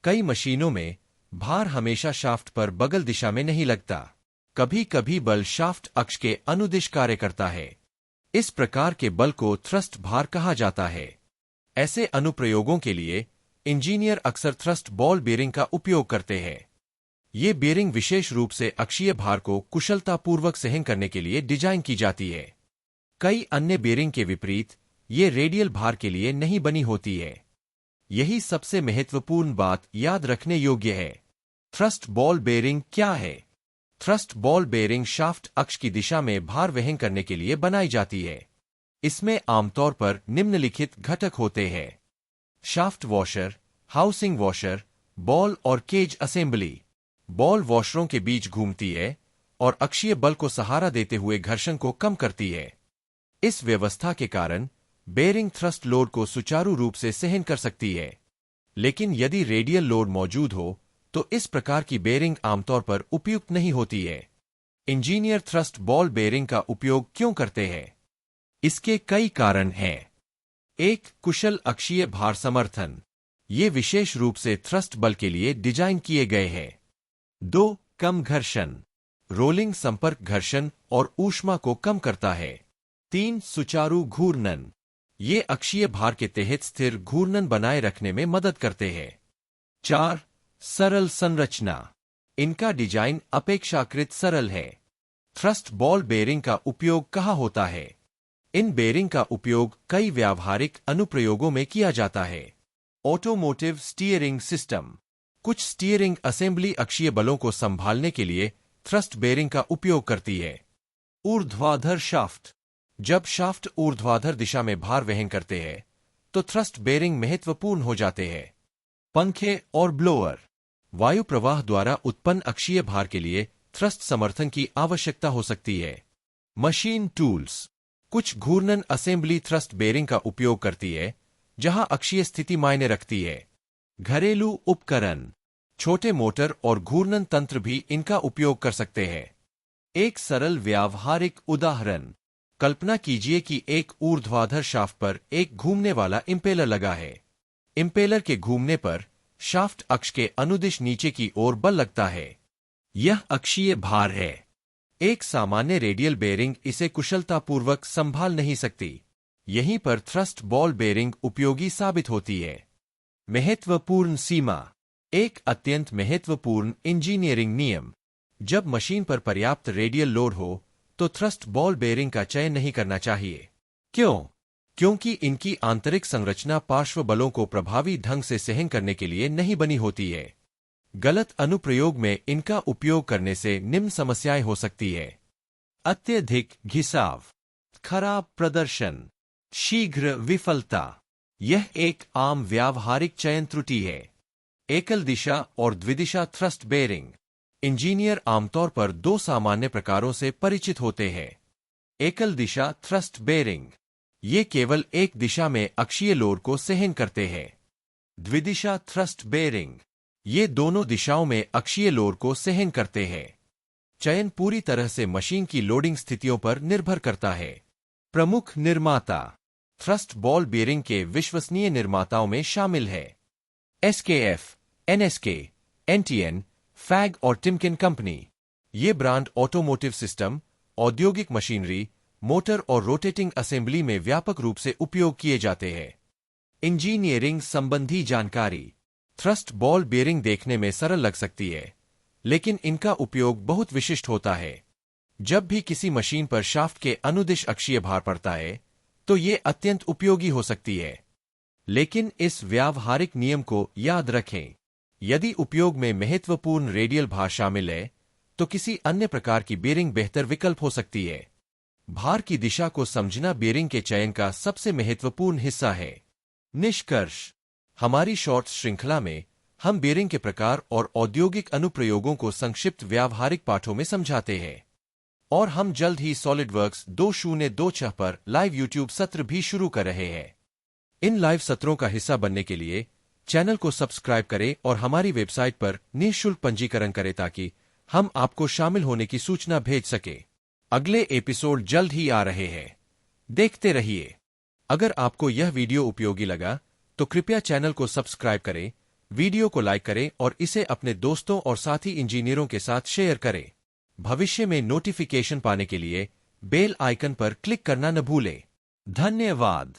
कई मशीनों में भार हमेशा शाफ्ट पर बगल दिशा में नहीं लगता। कभी कभी बल शाफ्ट अक्ष के अनुदिश कार्य करता है। इस प्रकार के बल को थ्रस्ट भार कहा जाता है। ऐसे अनुप्रयोगों के लिए इंजीनियर अक्सर थ्रस्ट बॉल बेरिंग का उपयोग करते हैं। ये बेरिंग विशेष रूप से अक्षीय भार को कुशलतापूर्वक सहन करने के लिए डिजाइन की जाती है। कई अन्य बेरिंग के विपरीत ये रेडियल भार के लिए नहीं बनी होती है। यही सबसे महत्वपूर्ण बात याद रखने योग्य है। थ्रस्ट बॉल बेरिंग क्या है? थ्रस्ट बॉल बेरिंग शाफ्ट अक्ष की दिशा में भार वहन करने के लिए बनाई जाती है। इसमें आमतौर पर निम्नलिखित घटक होते हैं: shaft washer, housing washer, ball और केज असेंबली। बॉल वॉशरों के बीच घूमती है और अक्षीय बल को सहारा देते हुए घर्षण को कम करती है। इस व्यवस्था के कारण बेरिंग थ्रस्ट लोड को सुचारू रूप से सहन कर सकती है। लेकिन यदि रेडियल लोड मौजूद हो तो इस प्रकार की बेरिंग आमतौर पर उपयुक्त नहीं होती है। इंजीनियर थ्रस्ट बॉल बेरिंग का उपयोग क्यों करते हैं? इसके कई कारण हैं। 1. कुशल अक्षीय भार समर्थन। ये विशेष रूप से थ्रस्ट बल के लिए डिजाइन किए गए हैं। 2. कम घर्षण। रोलिंग संपर्क घर्षण और ऊष्मा को कम करता है। 3. सुचारू घूर्णन। ये अक्षीय भार के तहत स्थिर घूर्णन बनाए रखने में मदद करते हैं। 4. सरल संरचना। इनका डिजाइन अपेक्षाकृत सरल है। थ्रस्ट बॉल बेरिंग का उपयोग कहाँ होता है? इन बेरिंग का उपयोग कई व्यावहारिक अनुप्रयोगों में किया जाता है। Automotive steering system. कुछ स्टीयरिंग असेंबली अक्षीय बलों को संभालने के लिए थ्रस्ट बेरिंग का उपयोग करती है। ऊर्ध्वाधर शाफ्ट। जब शाफ्ट ऊर्ध्वाधर दिशा में भार वहन करते हैं तो थ्रस्ट बेरिंग महत्वपूर्ण हो जाते हैं। पंखे और ब्लोअर। वायु प्रवाह द्वारा उत्पन्न अक्षीय भार के लिए थ्रस्ट समर्थन की आवश्यकता हो सकती है। Machine tools. कुछ घूर्णन असेंबली थ्रस्ट बेरिंग का उपयोग करती है जहां अक्षीय स्थिति मायने रखती है। घरेलू उपकरण। छोटे मोटर और घूर्णन तंत्र भी इनका उपयोग कर सकते हैं। एक सरल व्यावहारिक उदाहरण। कल्पना कीजिए कि एक ऊर्ध्वाधर शाफ्ट पर एक घूमने वाला इंपेलर लगा है। इंपेलर के घूमने पर शाफ्ट अक्ष के अनुदिश नीचे की ओर बल लगता है। यह अक्षीय भार है। एक सामान्य रेडियल बेरिंग इसे कुशलतापूर्वक संभाल नहीं सकती। यहीं पर थ्रस्ट बॉल बेरिंग उपयोगी साबित होती है। महत्वपूर्ण सीमा। एक अत्यंत महत्वपूर्ण इंजीनियरिंग नियम। जब मशीन पर पर्याप्त रेडियल लोड हो तो थ्रस्ट बॉल बेरिंग का चयन नहीं करना चाहिए। क्यों? क्योंकि इनकी आंतरिक संरचना पार्श्व बलों को प्रभावी ढंग से सहन करने के लिए नहीं बनी होती है। गलत अनुप्रयोग में इनका उपयोग करने से निम्न समस्याएं हो सकती है: अत्यधिक घिसाव, खराब प्रदर्शन, शीघ्र विफलता। यह एक आम व्यावहारिक चयन त्रुटि है। एकल दिशा और द्विदिशा थ्रस्ट बेरिंग। इंजीनियर आमतौर पर दो सामान्य प्रकारों से परिचित होते हैं। एकल दिशा थ्रस्ट बेरिंग। ये केवल एक दिशा में अक्षीय लोड को सहन करते हैं। द्विदिशा थ्रस्ट बेरिंग। ये दोनों दिशाओं में अक्षीय लोड को सहन करते हैं। चयन पूरी तरह से मशीन की लोडिंग स्थितियों पर निर्भर करता है। प्रमुख निर्माता। थ्रस्ट बॉल बेरिंग के विश्वसनीय निर्माताओं में शामिल है एसकेएफ, एनएसके, एनटीएन, फैग और टिमकेन कंपनी। ये ब्रांड ऑटोमोटिव सिस्टम, औद्योगिक मशीनरी, मोटर और रोटेटिंग असेंबली में व्यापक रूप से उपयोग किए जाते हैं। इंजीनियरिंग संबंधी जानकारी। थ्रस्ट बॉल बेरिंग देखने में सरल लग सकती है, लेकिन इनका उपयोग बहुत विशिष्ट होता है। जब भी किसी मशीन पर शाफ्ट के अनुदिश अक्षीय भार पड़ता है तो ये अत्यंत उपयोगी हो सकती है। लेकिन इस व्यावहारिक नियम को याद रखें: यदि उपयोग में महत्वपूर्ण रेडियल भार शामिल है तो किसी अन्य प्रकार की बेरिंग बेहतर विकल्प हो सकती है। भार की दिशा को समझना बेरिंग के चयन का सबसे महत्वपूर्ण हिस्सा है। निष्कर्ष। हमारी शॉर्ट्स श्रृंखला में हम बेरिंग के प्रकार और औद्योगिक अनुप्रयोगों को संक्षिप्त व्यावहारिक पाठों में समझाते हैं, और हम जल्द ही सॉलिडवर्क्स 2026 पर लाइव यूट्यूब सत्र भी शुरू कर रहे हैं। इन लाइव सत्रों का हिस्सा बनने के लिए चैनल को सब्सक्राइब करें और हमारी वेबसाइट पर निःशुल्क पंजीकरण करें ताकि हम आपको शामिल होने की सूचना भेज सके। अगले एपिसोड जल्द ही आ रहे हैं, देखते रहिए। अगर आपको यह वीडियो उपयोगी लगा तो कृपया चैनल को सब्सक्राइब करें वीडियो को लाइक करें और इसे अपने दोस्तों और साथी इंजीनियरों के साथ शेयर करें। भविष्य में नोटिफिकेशन पाने के लिए बेल आइकन पर क्लिक करना न भूलें। धन्यवाद।